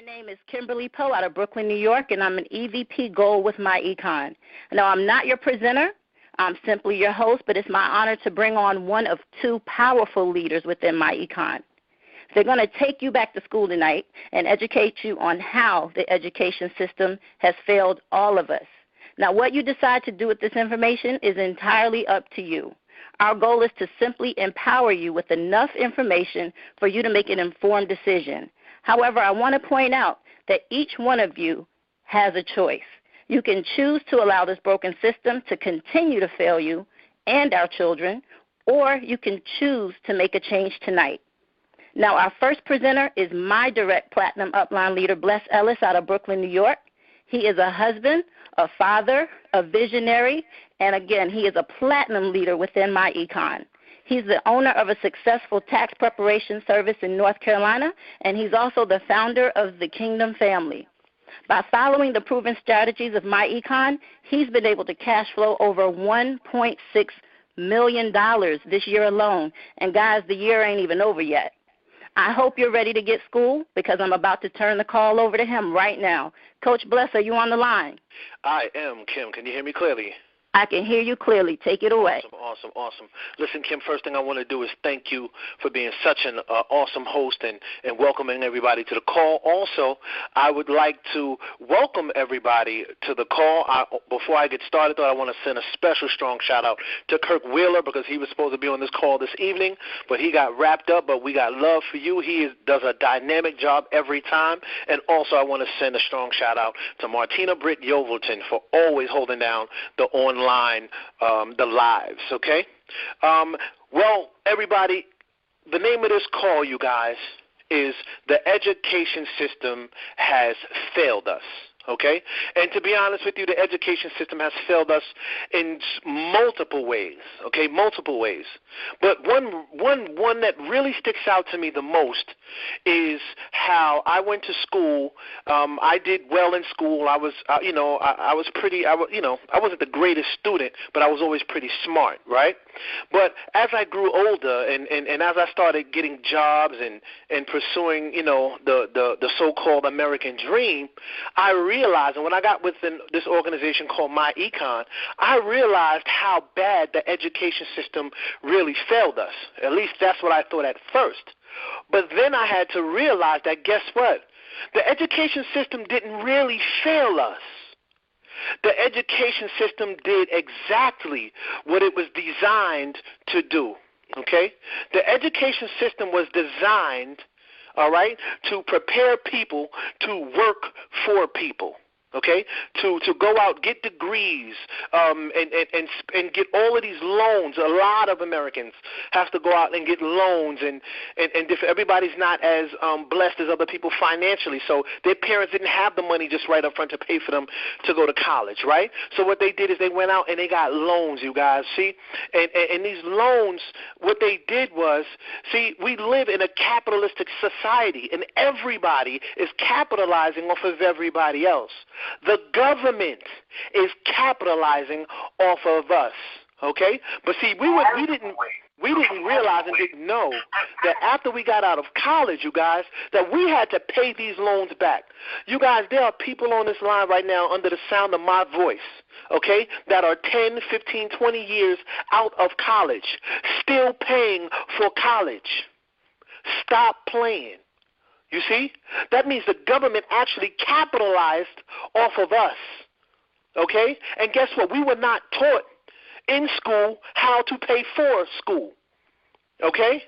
name is Kimberly Poe out of Brooklyn, New York, and I'm an EVP Gold with my Econ. Now, I'm not your presenter. I'm simply your host, but it's my honor to bring on one of two powerful leaders within my Econ. They're going to take you back to school tonight and educate you on how the education system has failed all of us. Now, what you decide to do with this information is entirely up to you. Our goal is to simply empower you with enough information for you to make an informed decision. However, I want to point out that each one of you has a choice. You can choose to allow this broken system to continue to fail you and our children, or you can choose to make a change tonight. Now, our first presenter is my direct platinum upline leader, Bless Ellis, out of Brooklyn, New York. He is a husband, a father, a visionary, and again, he is a platinum leader within my Econ. He's the owner of a successful tax preparation service in North Carolina, and he's also the founder of the Kingdom Family. By following the proven strategies of my Econ, he's been able to cash flow over $1.6 million this year alone. And guys, the year ain't even over yet. I hope you're ready to get school because I'm about to turn the call over to him right now. Coach Bless, are you on the line? I am, Kim. Can you hear me clearly? I can hear you clearly. Take it away. Awesome. Listen, Kim, first thing I want to do is thank you for being such an awesome host and welcoming everybody to the call. Also, I would like to welcome everybody to the call. Before I get started, though, I want to send a special strong shout-out to Kirk Wheeler because he was supposed to be on this call this evening, but he got wrapped up, but we got love for you. He does a dynamic job every time. And also I want to send a strong shout-out to Martina Britt Yovelton for always holding down the online the lives, okay? Well, everybody, the name of this call, you guys, is The Education System Has Failed Us, okay? And to be honest with you, the education system has failed us in multiple ways, okay, multiple ways. But one that really sticks out to me the most is how I went to school. I did well in school. I was, I wasn't the greatest student, but I was always pretty smart, right? But as I grew older and as I started getting jobs and pursuing, the so-called American dream, I realized, and when I got within this organization called My Econ, I realized how bad the education system really failed us. At least that's what I thought at first. But then I had to realize that, guess what? The education system didn't really fail us. The education system did exactly what it was designed to do, okay? The education system was designed, all right, to prepare people to work for people. Okay, to go out, get degrees, and get all of these loans. A lot of Americans have to go out and get loans, and everybody's not as blessed as other people financially. So their parents didn't have the money just right up front to pay for them to go to college, right? So what they did is they went out and they got loans, you guys, see? And these loans, what they did was, see, we live in a capitalistic society, and everybody is capitalizing off of everybody else. The government is capitalizing off of us, okay? But see, we didn't realize and didn't know that after we got out of college, you guys, that we had to pay these loans back. You guys, there are people on this line right now under the sound of my voice, okay, that are 10, 15, 20 years out of college, still paying for college. Stop playing. You see? That means the government actually capitalized off of us, okay? And guess what? We were not taught in school how to pay for school, okay?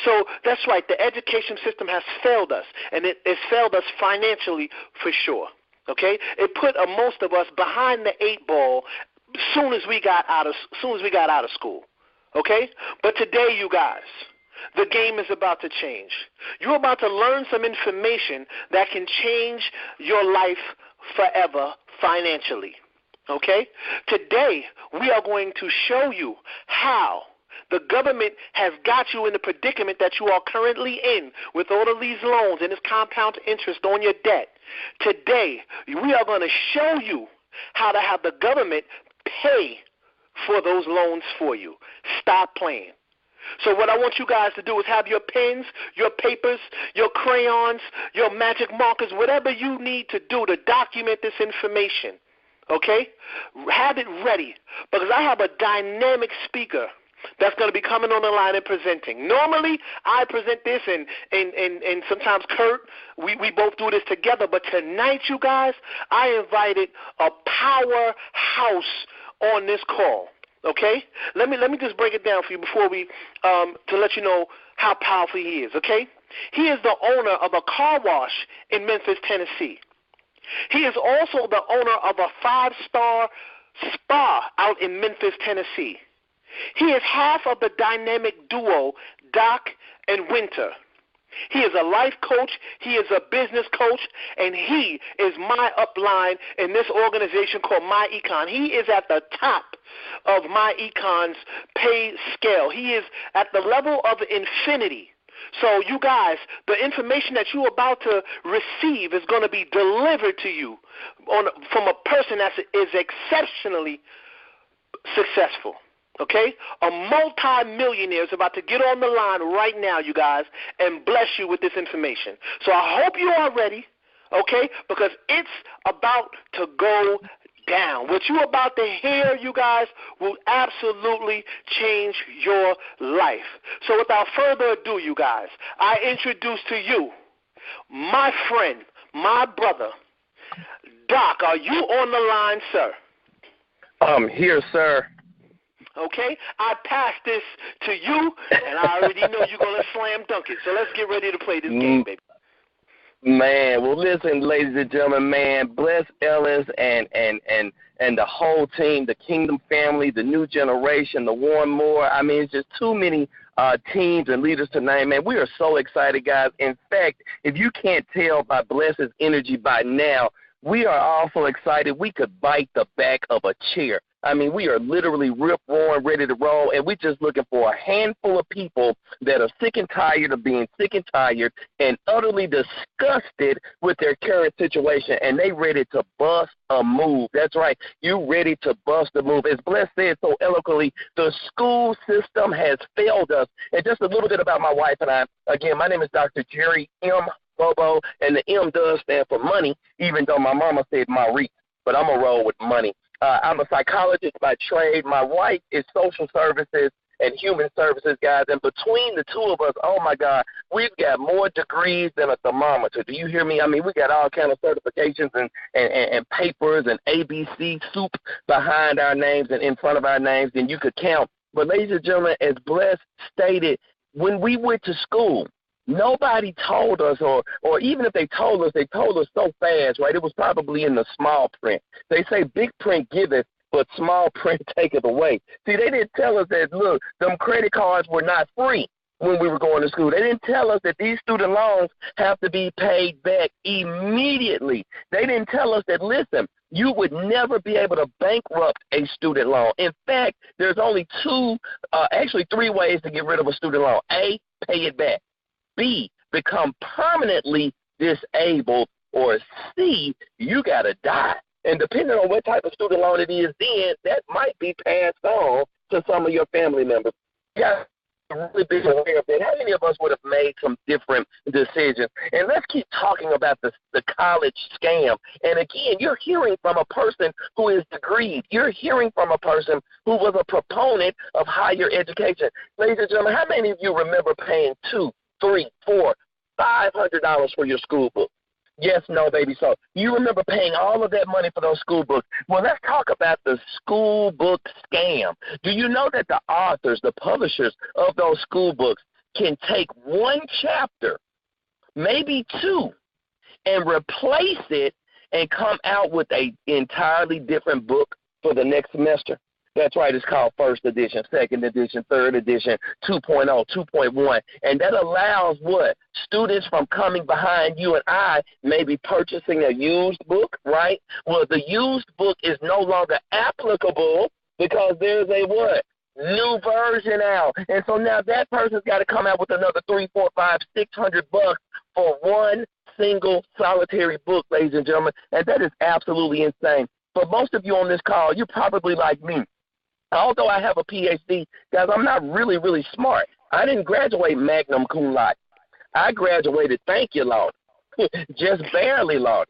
So that's right. The education system has failed us, and it has failed us financially for sure, okay? It put most of us behind the eight ball as soon as we got out of school, okay? But today, you guys, the game is about to change. You're about to learn some information that can change your life forever financially, okay? Today, we are going to show you how the government has got you in the predicament that you are currently in with all of these loans and this compound interest on your debt. Today, we are going to show you how to have the government pay for those loans for you. Stop playing. So what I want you guys to do is have your pens, your papers, your crayons, your magic markers, whatever you need to do to document this information, okay? Have it ready, because I have a dynamic speaker that's going to be coming on the line and presenting. Normally, I present this, and sometimes Kurt, we both do this together. But tonight, you guys, I invited a powerhouse on this call. Okay? Let me just break it down for you before we to let you know how powerful he is. Okay? He is the owner of a car wash in Memphis, Tennessee. He is also the owner of a 5-star spa out in Memphis, Tennessee. He is half of the dynamic duo Doc and Winter. He is a life coach, he is a business coach, and he is my upline in this organization called My Econ. He is at the top of My Econ's pay scale. He is at the level of infinity. So you guys, the information that you're about to receive is going to be delivered to you from a person that is exceptionally successful. Okay? A multi-millionaire is about to get on the line right now, you guys, and bless you with this information. So I hope you are ready, okay, because it's about to go down. What you're about to hear, you guys, will absolutely change your life. So without further ado, you guys, I introduce to you my friend, my brother, Doc. Are you on the line, sir? I'm here, sir. Okay, I pass this to you, and I already know you're going to slam dunk it. So let's get ready to play this game, baby. Man, well, listen, ladies and gentlemen, man, bless Ellis and the whole team, the Kingdom family, the new generation, the Warren Moore. I mean, it's just too many teams and leaders to name, man. We are so excited, guys. In fact, if you can't tell by Bless's energy by now, we are all so excited we could bite the back of a chair. I mean, we are literally rip-roaring, ready to roll, and we're just looking for a handful of people that are sick and tired of being sick and tired and utterly disgusted with their current situation, and they ready to bust a move. That's right. You ready to bust a move. As Bless said so eloquently, the school system has failed us. And just a little bit about my wife and I. Again, my name is Dr. Jerry M. Bobo, and the M does stand for money, even though my mama said Maurice, but I'm going to roll with money. I'm a psychologist by trade. My wife is social services and human services, guys. And between the two of us, oh, my God, we've got more degrees than a thermometer. Do you hear me? I mean, we got all kind of certifications and papers and ABC soup behind our names and in front of our names than you could count. But, ladies and gentlemen, as Bless stated, when we went to school, nobody told us, or even if they told us so fast, right? It was probably in the small print. They say big print giveth, but small print taketh away. See, they didn't tell us that, look, them credit cards were not free when we were going to school. They didn't tell us that these student loans have to be paid back immediately. They didn't tell us that, listen, you would never be able to bankrupt a student loan. In fact, there's only three ways to get rid of a student loan. A, pay it back. B, become permanently disabled, or C, you got to die. And depending on what type of student loan it is then, that might be passed on to some of your family members. You got to really be aware of that. How many of us would have made some different decisions? And let's keep talking about the college scam. And again, you're hearing from a person who is degreed. You're hearing from a person who was a proponent of higher education. Ladies and gentlemen, how many of you remember paying $200, $300, $400, $500 for your school book? Yes, no, baby. So you remember paying all of that money for those school books. Well, let's talk about the school book scam. Do you know that the authors, the publishers of those school books can take one chapter, maybe two, and replace it and come out with an entirely different book for the next semester? That's right. It's called first edition, second edition, third edition, 2.0, 2.1. And that allows what? Students from coming behind you and I maybe purchasing a used book, right? Well, the used book is no longer applicable because there's a what? New version out. And so now that person's got to come out with another $300, $400, $500, $600 for one single solitary book, ladies and gentlemen. And that is absolutely insane. For most of you on this call, you're probably like me. Although I have a PhD, guys, I'm not really, really smart. I didn't graduate magna cum laude. I graduated, thank you, Lord. Just barely, Lord.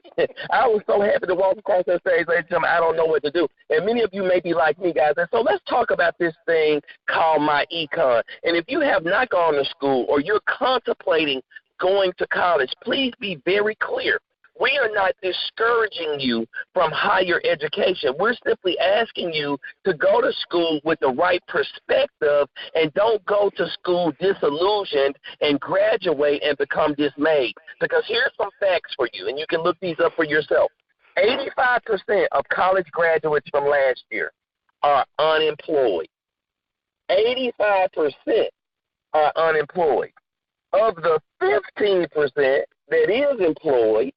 I was so happy to walk across that stage, ladies and gentlemen, I don't know what to do. And many of you may be like me, guys. And so let's talk about this thing called my econ. And if you have not gone to school or you're contemplating going to college, please be very clear. We are not discouraging you from higher education. We're simply asking you to go to school with the right perspective and don't go to school disillusioned and graduate and become dismayed. Because here's some facts for you, and you can look these up for yourself. 85% of college graduates from last year are unemployed. 85% are unemployed. Of the 15% that is employed,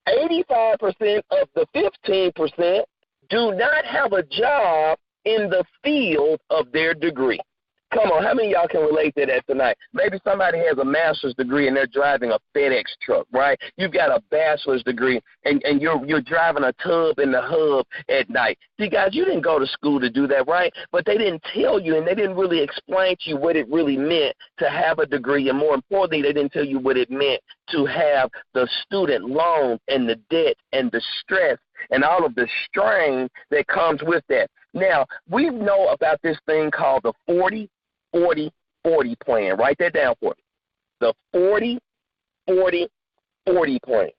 85% of the 15% do not have a job in the field of their degree. Come on, how many of y'all can relate to that tonight? Maybe somebody has a master's degree and they're driving a FedEx truck, right? You've got a bachelor's degree and you're driving a tub in the hub at night. See, guys, you didn't go to school to do that, right? But they didn't tell you and they didn't really explain to you what it really meant to have a degree. And more importantly, they didn't tell you what it meant to have the student loans and the debt and the stress and all of the strain that comes with that. Now, we know about this thing called the 40-40-40 plan. Write that down for me. The 40-40-40 plan.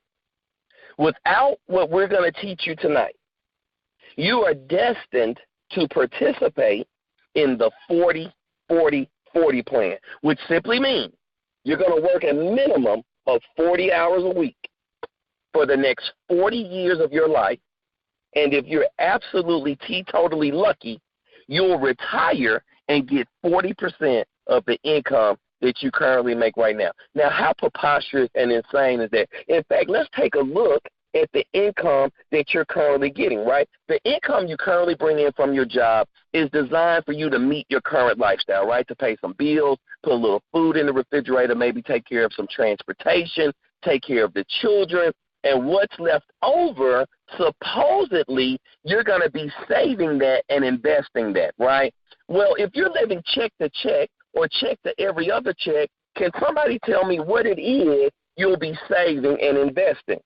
Without what we're going to teach you tonight, you are destined to participate in the 40-40-40 plan, which simply means you're going to work a minimum of 40 hours a week for the next 40 years of your life. And if you're absolutely teetotally lucky, you'll retire and get 40% of the income that you currently make right now. Now, how preposterous and insane is that? In fact, let's take a look at the income that you're currently getting, right? The income you currently bring in from your job is designed for you to meet your current lifestyle, right? To pay some bills, put a little food in the refrigerator, maybe take care of some transportation, take care of the children. And what's left over, supposedly, you're going to be saving that and investing that, right? Well, if you're living check to check or check to every other check, can somebody tell me what it is you'll be saving and investing?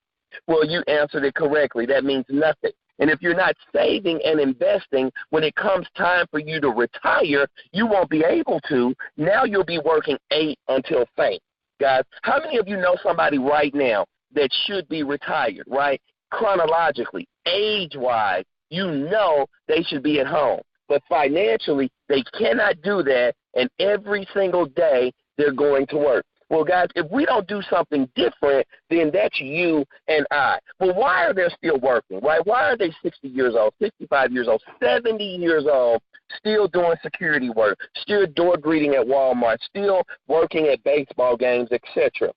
Well, you answered it correctly. That means nothing. And if you're not saving and investing, when it comes time for you to retire, you won't be able to. Now you'll be working 8 until faint. Guys, how many of you know somebody right now that should be retired, right? Chronologically, age-wise, you know they should be at home. But financially, they cannot do that, and every single day they're going to work. Well, guys, if we don't do something different, then that's you and I. Well, why are they still working, right? Why are they 60 years old, 65 years old, 70 years old, still doing security work, still door greeting at Walmart, still working at baseball games, etc.?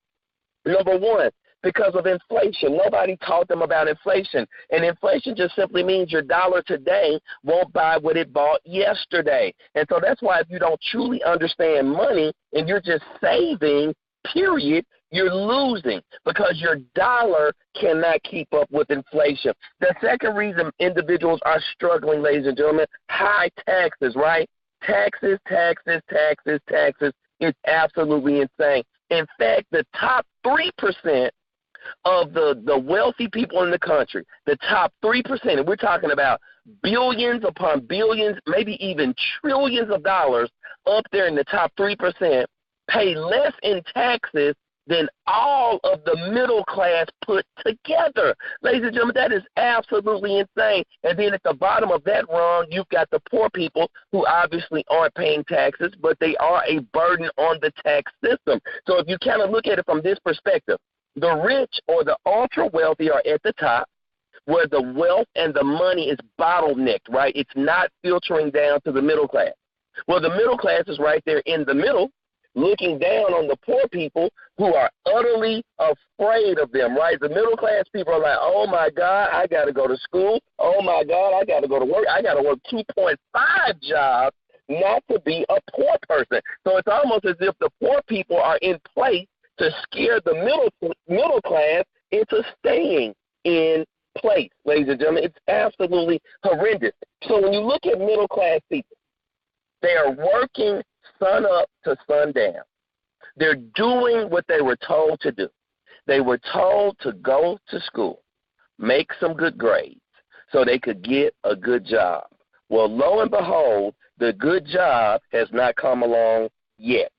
Number one, because of inflation. Nobody taught them about inflation. And inflation just simply means your dollar today won't buy what it bought yesterday. And so that's why if you don't truly understand money and you're just saving, period, you're losing because your dollar cannot keep up with inflation. The second reason individuals are struggling, ladies and gentlemen, high taxes, right? Taxes. It's absolutely insane. In fact, the top 3% of the wealthy people in the country, the top 3%, and we're talking about billions upon billions, maybe even trillions of dollars up there in the top 3%, pay less in taxes than all of the middle class put together. Ladies and gentlemen, that is absolutely insane. And then at the bottom of that rung, you've got the poor people who obviously aren't paying taxes, but they are a burden on the tax system. So if you kind of look at it from this perspective, the rich or the ultra-wealthy are at the top, where the wealth and the money is bottlenecked, right? It's not filtering down to the middle class. Well, the middle class is right there in the middle, looking down on the poor people who are utterly afraid of them, right? The middle class people are like, oh, my God, I got to go to school. Oh, my God, I got to go to work. I got to work 2.5 jobs not to be a poor person. So it's almost as if the poor people are in place to scare the middle class into staying in place, ladies and gentlemen. It's absolutely horrendous. So when you look at middle class people, they are working sun up to sundown. They're doing what they were told to do. They were told to go to school, make some good grades, so they could get a good job. Well, lo and behold, the good job has not come along yet.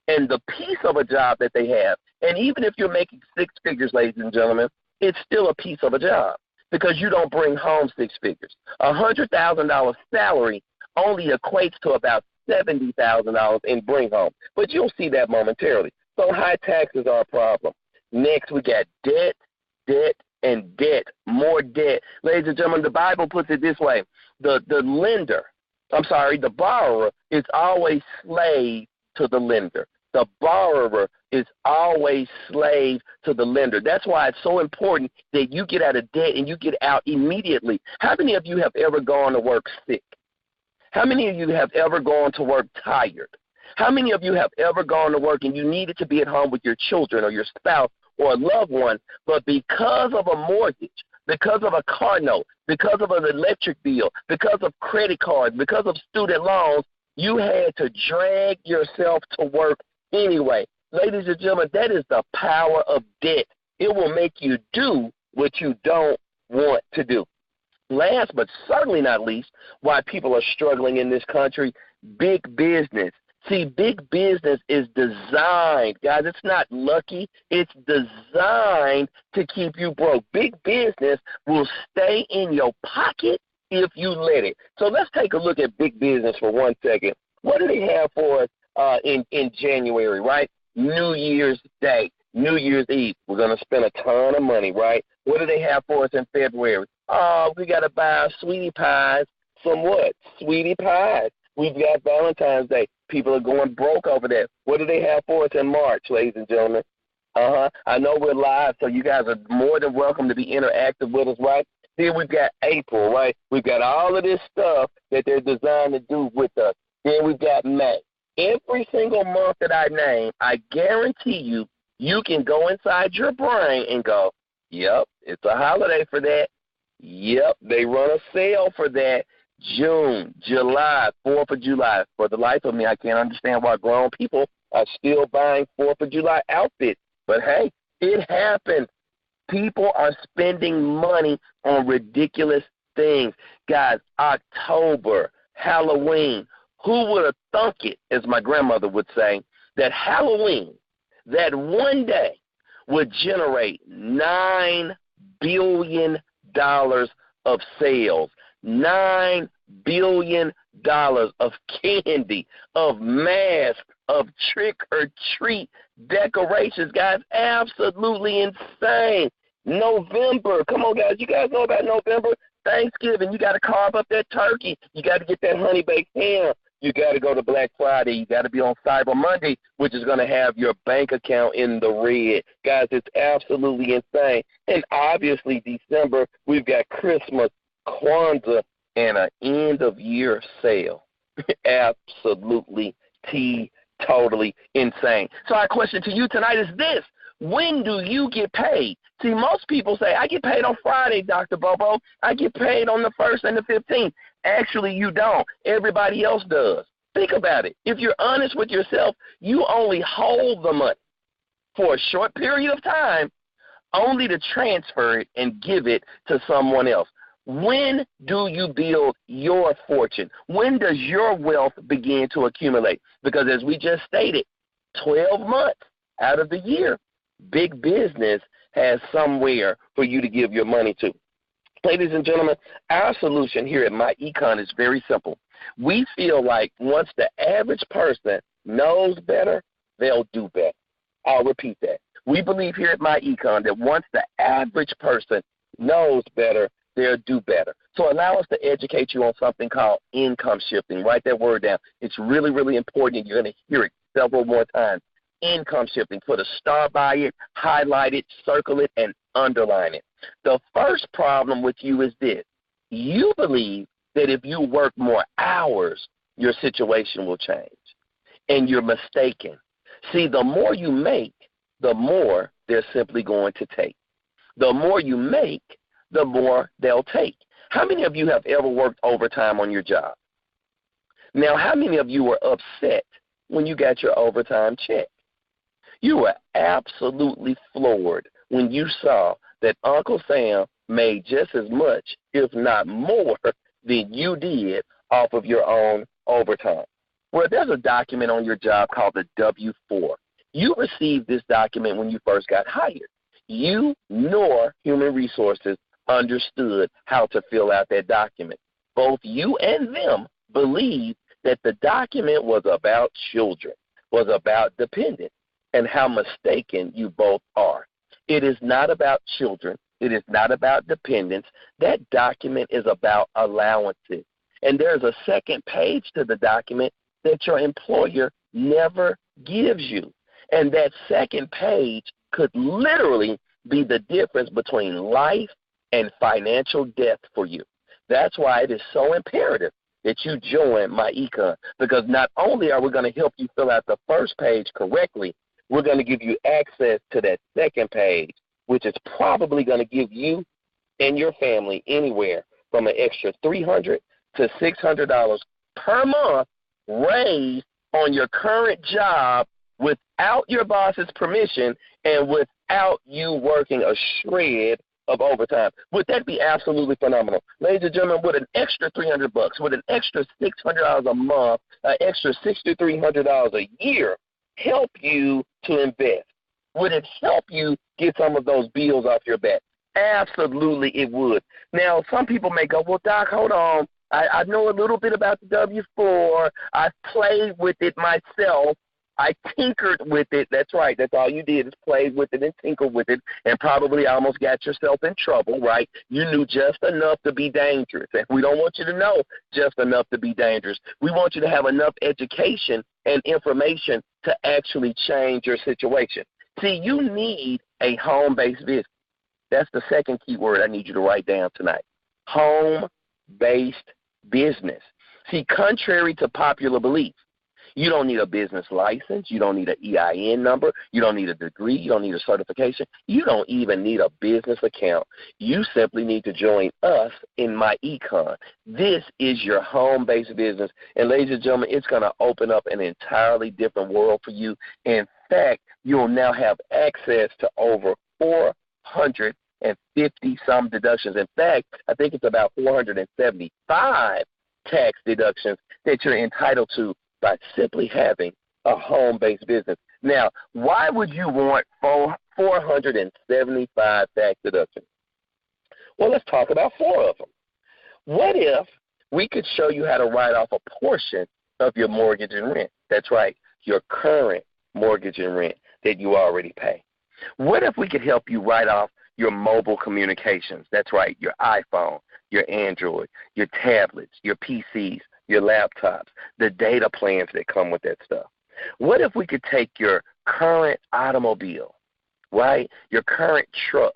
And the piece of a job that they have, and even if you're making six figures, ladies and gentlemen, it's still a piece of a job because you don't bring home six figures. $100,000 salary only equates to about $70,000 in bring home. But you'll see that momentarily. So high taxes are a problem. Next, we got debt, debt, and debt, more debt. Ladies and gentlemen, the Bible puts it this way. The borrower is always slave to the lender. The borrower is always slave to the lender. That's why it's so important that you get out of debt and you get out immediately. How many of you have ever gone to work sick? How many of you have ever gone to work tired? How many of you have ever gone to work and you needed to be at home with your children or your spouse or a loved one, but because of a mortgage, because of a car note, because of an electric bill, because of credit cards, because of student loans, you had to drag yourself to work anyway? Ladies and gentlemen, that is the power of debt. It will make you do what you don't want to do. Last but certainly not least, why people are struggling in this country, big business. See, big business is designed, guys, it's not lucky, it's designed to keep you broke. Big business will stay in your pocket if you let it. So let's take a look at big business for 1 second. What do they have for us in January, right? New Year's Day, New Year's Eve. We're going to spend a ton of money, right? What do they have for us in February? Oh, we got to buy sweetie pies. Some what? Sweetie pies. We've got Valentine's Day. People are going broke over there. What do they have for us in March, ladies and gentlemen? I know we're live, so you guys are more than welcome to be interactive with us, right? Then we've got April, right? We've got all of this stuff that they're designed to do with us. Then we've got May. Every single month that I name, I guarantee you, you can go inside your brain and go, yep, it's a holiday for that. Yep, they run a sale for that. June, July, 4th of July. For the life of me, I can't understand why grown people are still buying 4th of July outfits. But, hey, it happened. People are spending money on ridiculous things. Guys, October, Halloween. Who would have thunk it, as my grandmother would say, that Halloween, that one day, would generate $9 billion of sales, $9 billion of candy, of masks, of trick-or-treat decorations, guys. Absolutely insane. November. Come on, guys. You guys know about November? Thanksgiving. You got to carve up that turkey. You got to get that honey-baked ham. You got to go to Black Friday. You got to be on Cyber Monday, which is going to have your bank account in the red. Guys, it's absolutely insane. And obviously, December, we've got Christmas, Kwanzaa, and an end-of-year sale. Absolutely totally insane. So our question to you tonight is this. When do you get paid? See, most people say, I get paid on Friday, Dr. Bobo. I get paid on the 1st and the 15th. Actually, you don't. Everybody else does. Think about it. If you're honest with yourself, you only hold the money for a short period of time only to transfer it and give it to someone else. When do you build your fortune? When does your wealth begin to accumulate? Because as we just stated, 12 months out of the year, big business has somewhere for you to give your money to. Ladies and gentlemen, our solution here at My Econ is very simple. We feel like once the average person knows better, they'll do better. I'll repeat that. We believe here at My Econ that once the average person knows better, they'll do better. So allow us to educate you on something called income shifting. Write that word down. It's really, really important. You're going to hear it several more times. Income shifting. Put a star by it, highlight it, circle it, and underline it. The first problem with you is this. You believe that if you work more hours, your situation will change. And you're mistaken. See, the more you make, the more they're simply going to take. The more you make, the more they'll take. How many of you have ever worked overtime on your job? Now, how many of you were upset when you got your overtime check. You were absolutely floored when you saw that Uncle Sam made just as much, if not more, than you did off of your own overtime. Well, there's a document on your job called the W-4. You received this document when you first got hired. You nor Human Resources understood how to fill out that document. Both you and them believed that the document was about children, was about dependents, and how mistaken you both are. It is not about children. It is not about dependents. That document is about allowances. And there's a second page to the document that your employer never gives you. And that second page could literally be the difference between life and financial death for you. That's why it is so imperative that you join my econ, because not only are we going to help you fill out the first page correctly, we're going to give you access to that second page, which is probably going to give you and your family anywhere from an extra $300 to $600 per month raised on your current job without your boss's permission and without you working a shred of overtime. Would that be absolutely phenomenal? Ladies and gentlemen, with an extra $300, with an extra $600 a month, an extra $6,300 a year, help you to invest? Would it help you get some of those bills off your back? Absolutely it would. Now, some people may go, well, Doc, hold on. I know a little bit about the W-4. I played with it myself. I tinkered with it. That's right. That's all you did is play with it and tinker with it, and probably almost got yourself in trouble, right? You knew just enough to be dangerous. And we don't want you to know just enough to be dangerous. We want you to have enough education and information to actually change your situation. See, you need a home-based business. That's the second key word I need you to write down tonight. Home-based business. See, contrary to popular belief, you don't need a business license. You don't need an EIN number. You don't need a degree. You don't need a certification. You don't even need a business account. You simply need to join us in my econ. This is your home-based business. And ladies and gentlemen, it's going to open up an entirely different world for you. In fact, you'll now have access to over 450-some deductions. In fact, I think it's about 475 tax deductions that you're entitled to by simply having a home-based business. Now, why would you want 475 tax deductions? Well, let's talk about 4 of them. What if we could show you how to write off a portion of your mortgage and rent? That's right, your current mortgage and rent that you already pay. What if we could help you write off your mobile communications? That's right, your iPhone, your Android, your tablets, your PCs, your laptops, the data plans that come with that stuff. What if we could take your current automobile, right, your current truck,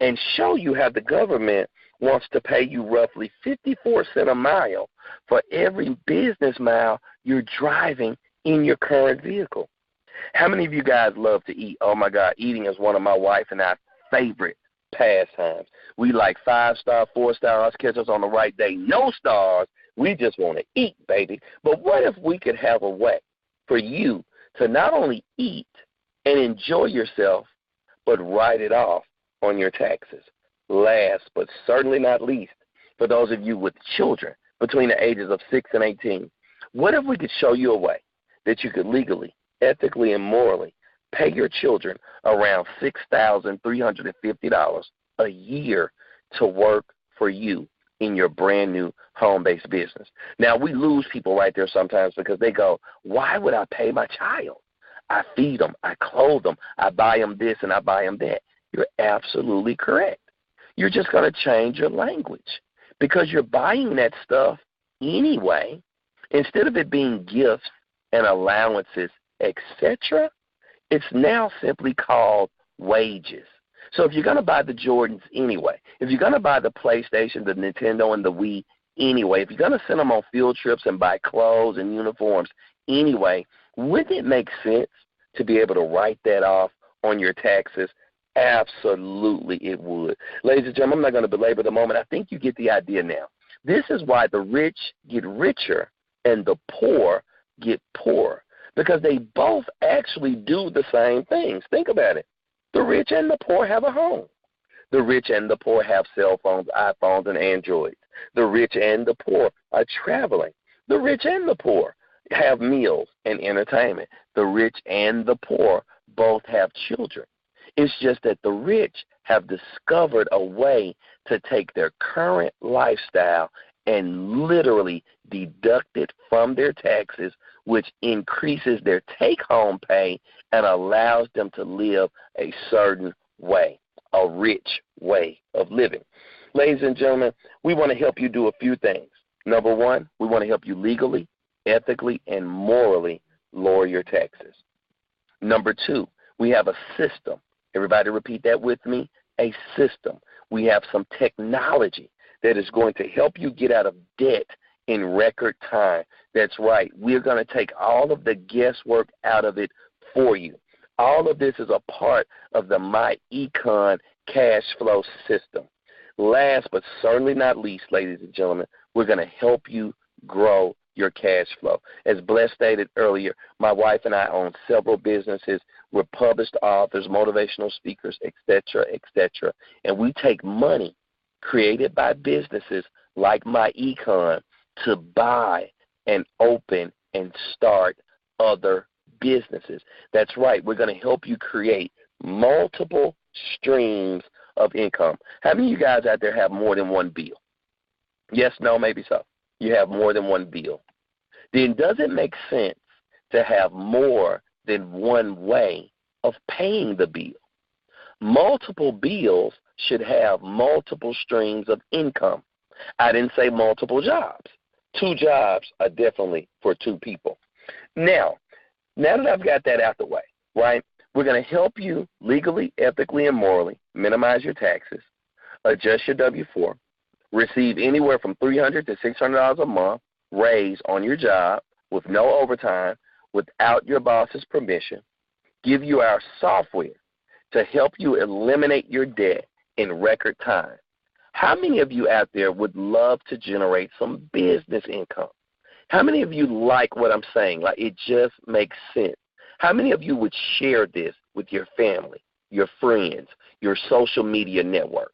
and show you how the government wants to pay you roughly 54 cents a mile for every business mile you're driving in your current vehicle? How many of you guys love to eat? Oh, my God, eating is one of my wife and I's favorite pastimes. We like 5-star, 4-star. Catch us on the right day. No stars. We just want to eat, baby. But what if we could have a way for you to not only eat and enjoy yourself, but write it off on your taxes? Last but certainly not least, for those of you with children between the ages of 6 and 18, what if we could show you a way that you could legally, ethically, and morally pay your children around $6,350 a year to work for you in your brand new home-based business? Now, we lose people right there sometimes because they go, why would I pay my child? I feed them, I clothe them, I buy them this and I buy them that. You're absolutely correct. You're just going to change your language because you're buying that stuff anyway. Instead of it being gifts and allowances, etc., it's now simply called wages. So if you're going to buy the Jordans anyway, if you're going to buy the PlayStation, the Nintendo, and the Wii anyway, if you're going to send them on field trips and buy clothes and uniforms anyway, wouldn't it make sense to be able to write that off on your taxes? Absolutely it would. Ladies and gentlemen, I'm not going to belabor the moment. I think you get the idea now. This is why the rich get richer and the poor get poorer, because they both actually do the same things. Think about it. The rich and the poor have a home. The rich and the poor have cell phones, iPhones, and Androids. The rich and the poor are traveling. The rich and the poor have meals and entertainment. The rich and the poor both have children. It's just that the rich have discovered a way to take their current lifestyle and literally deduct it from their taxes, which increases their take-home pay and allows them to live a certain way, a rich way of living. Ladies and gentlemen, we want to help you do a few things. Number one, we want to help you legally, ethically, and morally lower your taxes. Number two, we have a system. Everybody repeat that with me, a system. We have some technology that is going to help you get out of debt in record time. That's right. We're going to take all of the guesswork out of it for you. All of this is a part of the MyEcon cash flow system. Last but certainly not least, ladies and gentlemen, we're going to help you grow your cash flow. As Bless stated earlier, my wife and I own several businesses. We're published authors, motivational speakers, etc., etc. And we take money created by businesses like MyEcon to buy and open and start other businesses. That's right. We're going to help you create multiple streams of income. How many of you guys out there have more than one bill? Yes, no, maybe so. You have more than one bill. Then does it make sense to have more than one way of paying the bill? Multiple bills should have multiple streams of income. I didn't say multiple jobs. 2 jobs are definitely for 2 people. Now that I've got that out the way, right, we're going to help you legally, ethically, and morally minimize your taxes, adjust your W-4, receive anywhere from $300 to $600 a month raise on your job with no overtime, without your boss's permission, give you our software to help you eliminate your debt in record time. How many of you out there would love to generate some business income? How many of you like what I'm saying? Like, it just makes sense. How many of you would share this with your family, your friends, your social media network?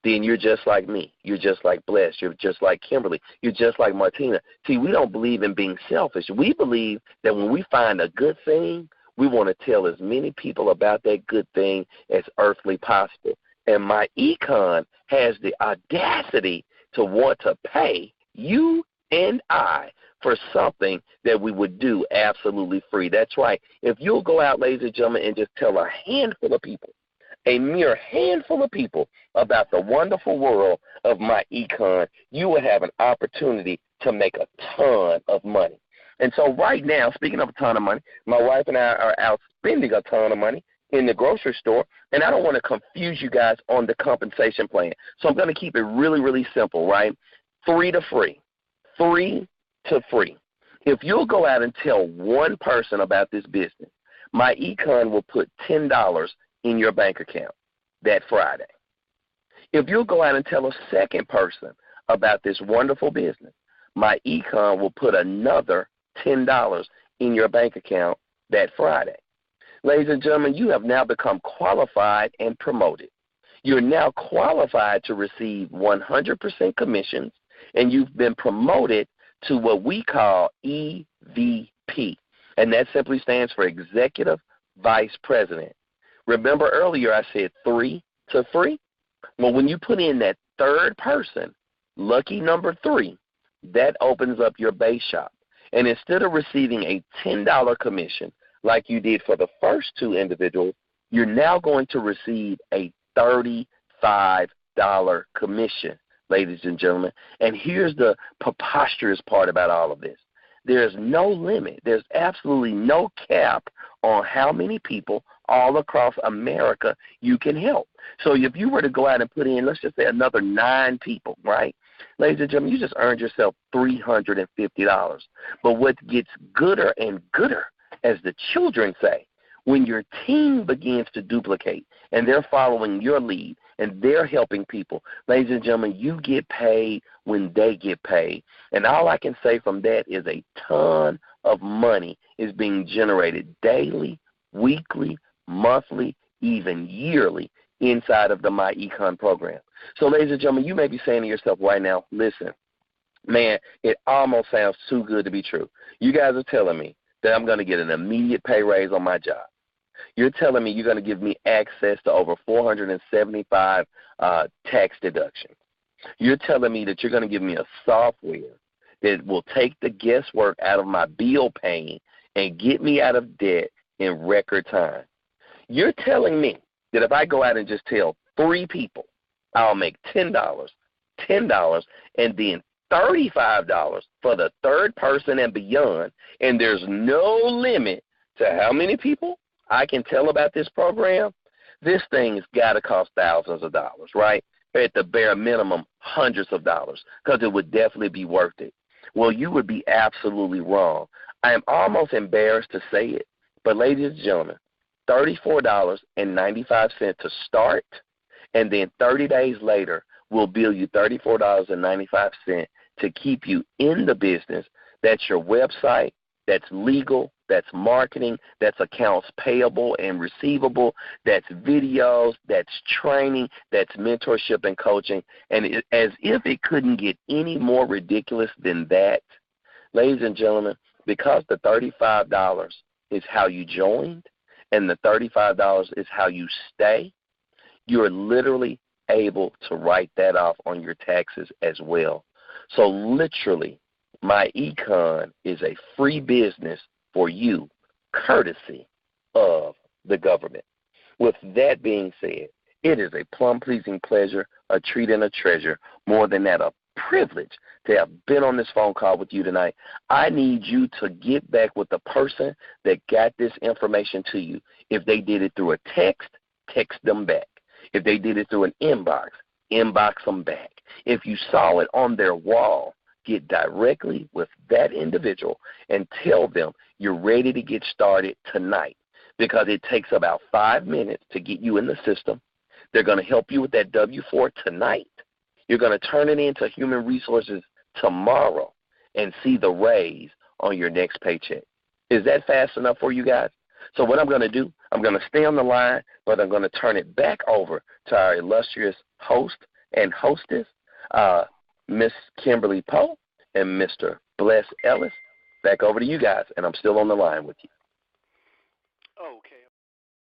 Then you're just like me. You're just like Bless. You're just like Kimberly. You're just like Martina. See, we don't believe in being selfish. We believe that when we find a good thing, we want to tell as many people about that good thing as earthly possible. And MyEcon has the audacity to want to pay you and I for something that we would do absolutely free. That's right. If you'll go out, ladies and gentlemen, and just tell a handful of people, a mere handful of people, about the wonderful world of MyEcon, you will have an opportunity to make a ton of money. And so right now, speaking of a ton of money, my wife and I are out spending a ton of money in the grocery store, and I don't want to confuse you guys on the compensation plan. So I'm going to keep it really, really simple, right? 3 to free. 3 to free. If you'll go out and tell one person about this business, MyEcon will put $10 in your bank account that Friday. If you'll go out and tell a second person about this wonderful business, MyEcon will put another $10 in your bank account that Friday. Ladies and gentlemen, you have now become qualified and promoted. You're now qualified to receive 100% commissions, and you've been promoted to what we call EVP, and that simply stands for Executive Vice President. Remember earlier I said 3 to free? Well, when you put in that third person, lucky number 3, that opens up your base shop. And instead of receiving a $10 commission like you did for the first 2 individuals, you're now going to receive a $35 commission, ladies and gentlemen. And here's the preposterous part about all of this. There's no limit. There's absolutely no cap on how many people all across America you can help. So if you were to go out and put in, let's just say, another 9 people, right? Ladies and gentlemen, you just earned yourself $350. But what gets gooder and gooder, as the children say, when your team begins to duplicate and they're following your lead and they're helping people, ladies and gentlemen, you get paid when they get paid. And all I can say from that is a ton of money is being generated daily, weekly, monthly, even yearly inside of the My Econ program. So, ladies and gentlemen, you may be saying to yourself right now, listen, man, it almost sounds too good to be true. You guys are telling me that I'm going to get an immediate pay raise on my job. You're telling me you're going to give me access to over 475 tax deductions. You're telling me that you're going to give me a software that will take the guesswork out of my bill paying and get me out of debt in record time. You're telling me that if I go out and just tell 3 people, I'll make $10, and then $35 for the third person and beyond, and there's no limit to how many people I can tell about this program. This thing's got to cost thousands of dollars, right? At the bare minimum, hundreds of dollars, because it would definitely be worth it. Well, you would be absolutely wrong. I am almost embarrassed to say it, but ladies and gentlemen, $34.95 to start, and then 30 days later, we'll bill you $34.95 to keep you in the business. That's your website, that's legal, that's marketing, that's accounts payable and receivable, that's videos, that's training, that's mentorship and coaching. And as if it couldn't get any more ridiculous than that, ladies and gentlemen, because the $35 is how you joined and the $35 is how you stay, you're literally able to write that off on your taxes as well. So literally, My Econ is a free business for you, courtesy of the government. With that being said, it is a plum-pleasing pleasure, a treat and a treasure, more than that, a privilege to have been on this phone call with you tonight. I need you to get back with the person that got this information to you. If they did it through a text them back. If they did it through an inbox them back. If you saw it on their wall, get directly with that individual and tell them you're ready to get started tonight, because it takes about 5 minutes to get you in the system. They're going to help you with that W-4 tonight. You're going to turn it into human resources tomorrow and see the raise on your next paycheck. Is that fast enough for you guys? So what I'm going to do, I'm going to stay on the line, but I'm going to turn it back over to our illustrious host and hostess, Miss Kimberly Poe and Mr. Bless Ellis. Back over to you guys, and I'm still on the line with you.